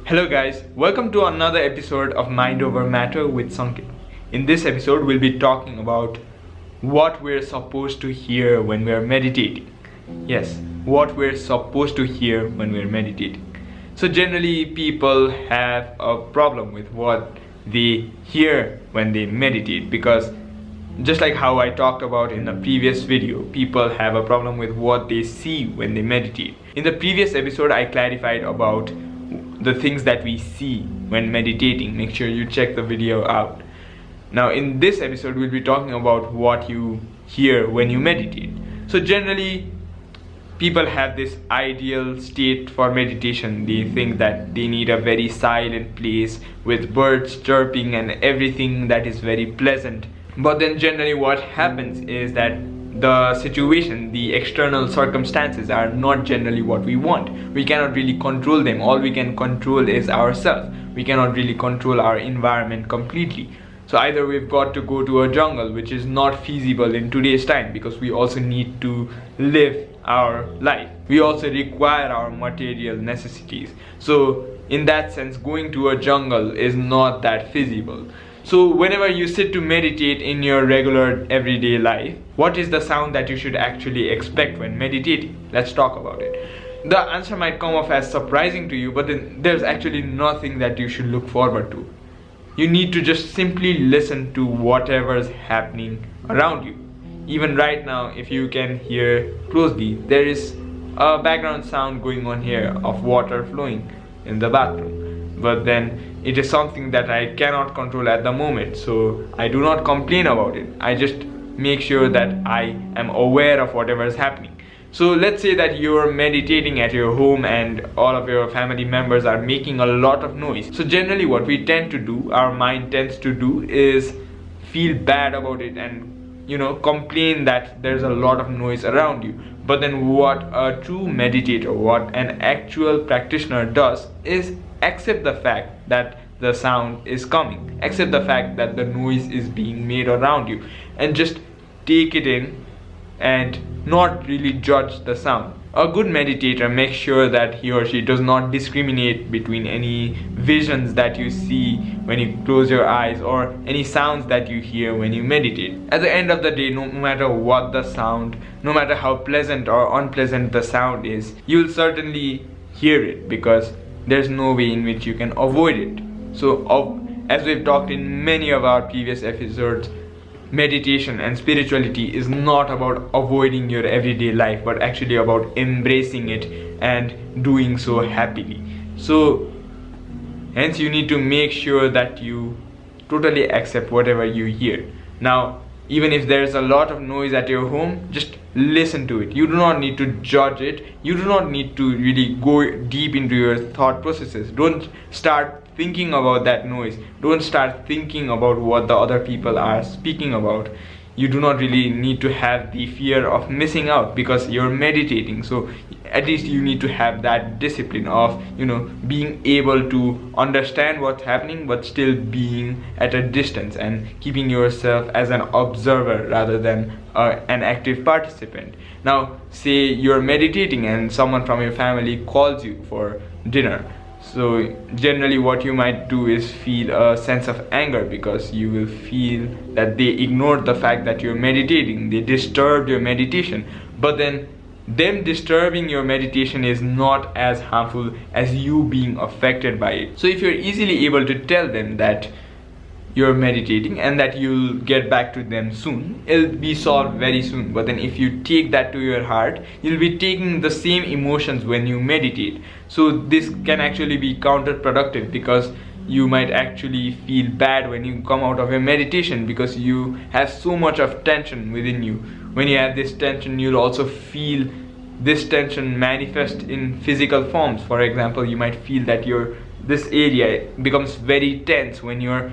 Hello guys, welcome to another episode of Mind Over Matter with Sanket. In this episode, we'll be talking about what we're supposed to hear when we're meditating. Yes, what we're supposed to hear when we're meditating. So generally, people have a problem with what they hear when they meditate, because just like how I talked about in the previous video, people have a problem with what they see when they meditate. In the previous episode, I clarified about the things that we see when meditating. Make sure you check the video out. Now in this episode, we'll be talking about what you hear when you meditate. So generally, people have this ideal state for meditation. They think that they need a very silent place with birds chirping and everything that is very pleasant. But then generally what happens is that the situation, the external circumstances are not generally what we want. We cannot really control them. All we can control is ourselves. We cannot really control our environment completely. So either we've got to go to a jungle, which is not feasible in today's time, because we also need to live our life. We also require our material necessities. So in that sense, going to a jungle is not that feasible. So whenever you sit to meditate in your regular everyday life, what is the sound that you should actually expect when meditating? Let's talk about it. The answer might come off as surprising to you, but then there's actually nothing that you should look forward to. You need to just simply listen to whatever's happening around you. Even right now, if you can hear closely, there is a background sound going on here of water flowing in the bathroom. But then it is something that I cannot control at the moment, so I do not complain about it. I just make sure that I am aware of whatever is happening. So let's say that you're meditating at your home and all of your family members are making a lot of noise. So generally what we tend to do, our mind tends to do, is feel bad about it and complain that there's a lot of noise around you. But then what a true meditator, what an actual practitioner does is accept the fact that the sound is coming, accept the fact that the noise is being made around you, and just take it in and not really judge the sound. A good meditator makes sure that he or she does not discriminate between any visions that you see when you close your eyes or any sounds that you hear when you meditate. At the end of the day, no matter what the sound, no matter how pleasant or unpleasant the sound is, you'll certainly hear it, because there's no way in which you can avoid it. So as we've talked in many of our previous episodes, meditation and spirituality is not about avoiding your everyday life, but actually about embracing it and doing so happily. So hence you need to make sure that you totally accept whatever you hear. Now even if there's a lot of noise at your home, just listen to it. You do not need to judge it. You do not need to really go deep into your thought processes. Don't start thinking about that noise. Don't start thinking about what the other people are speaking about. You do not really need to have the fear of missing out, because you're meditating. So at least you need to have that discipline of being able to understand what's happening but still being at a distance and keeping yourself as an observer rather than an active participant. Now say you're meditating and someone from your family calls you for dinner. So generally what you might do is feel a sense of anger, because you will feel that they ignored the fact that you're meditating. They disturbed your meditation. But then them disturbing your meditation is not as harmful as you being affected by it. So if you're easily able to tell them that you're meditating and that you'll get back to them soon, it'll be solved very soon. But then if you take that to your heart, you'll be taking the same emotions when you meditate. So this can actually be counterproductive, because you might actually feel bad when you come out of your meditation, because you have so much of tension within you. When you have this tension, you'll also feel this tension manifest in physical forms. For example, you might feel that this area becomes very tense when you're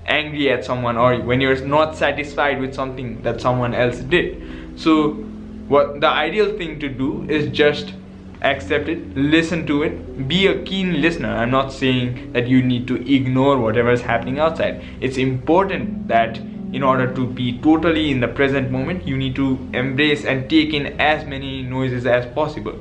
angry at someone, or when you're not satisfied with something that someone else did. So what the ideal thing to do is just accept it, listen to it, be a keen listener. I'm not saying that you need to ignore whatever is happening outside. It's important that in order to be totally in the present moment, you need to embrace and take in as many noises as possible.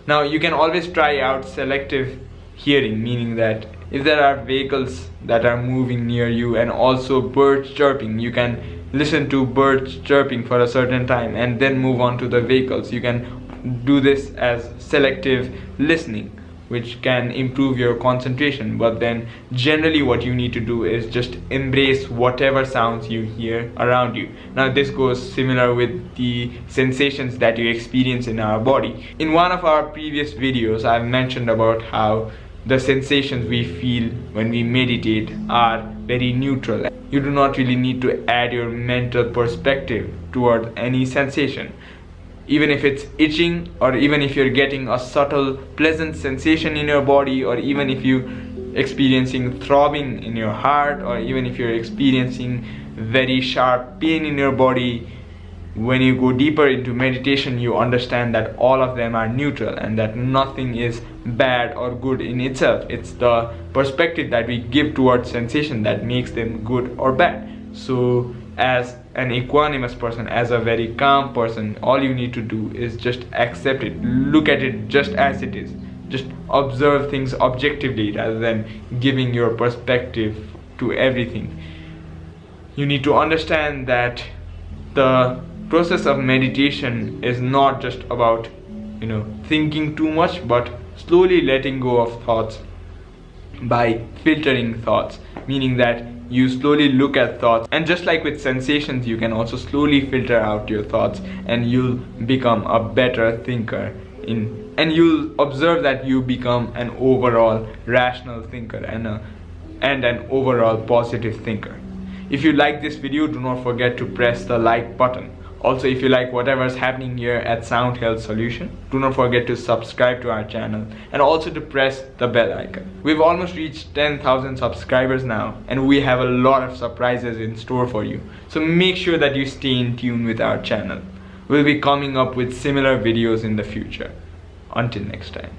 Now you can always try out selective hearing, meaning that if there are vehicles that are moving near you and also birds chirping, you can listen to birds chirping for a certain time and then move on to the vehicles. You can do this as selective listening, which can improve your concentration. But then generally what you need to do is just embrace whatever sounds you hear around you. Now this goes similar with the sensations that you experience in our body. In one of our previous videos, I've mentioned about how the sensations we feel when we meditate are very neutral. You do not really need to add your mental perspective toward any sensation. Even if it's itching, or even if you're getting a subtle pleasant sensation in your body, or even if you're experiencing throbbing in your heart, or even if you're experiencing very sharp pain in your body, when you go deeper into meditation, you understand that all of them are neutral and that nothing is bad or good in itself. It's the perspective that we give towards sensation that makes them good or bad. So as an equanimous person, as a very calm person, all you need to do is just accept it, look at it just as it is, just observe things objectively rather than giving your perspective to everything. You need to understand that the process of meditation is not just about thinking too much, but slowly letting go of thoughts by filtering thoughts, meaning that you slowly look at thoughts, and just like with sensations, you can also slowly filter out your thoughts, and you'll become a better thinker and you'll observe that you become an overall rational thinker and an overall positive thinker. If you like this video, do not forget to press the like button. Also, if you like whatever's happening here at Sound Health Solution, do not forget to subscribe to our channel and also to press the bell icon. We've almost reached 10,000 subscribers now, and we have a lot of surprises in store for you. So make sure that you stay in tune with our channel. We'll be coming up with similar videos in the future. Until next time.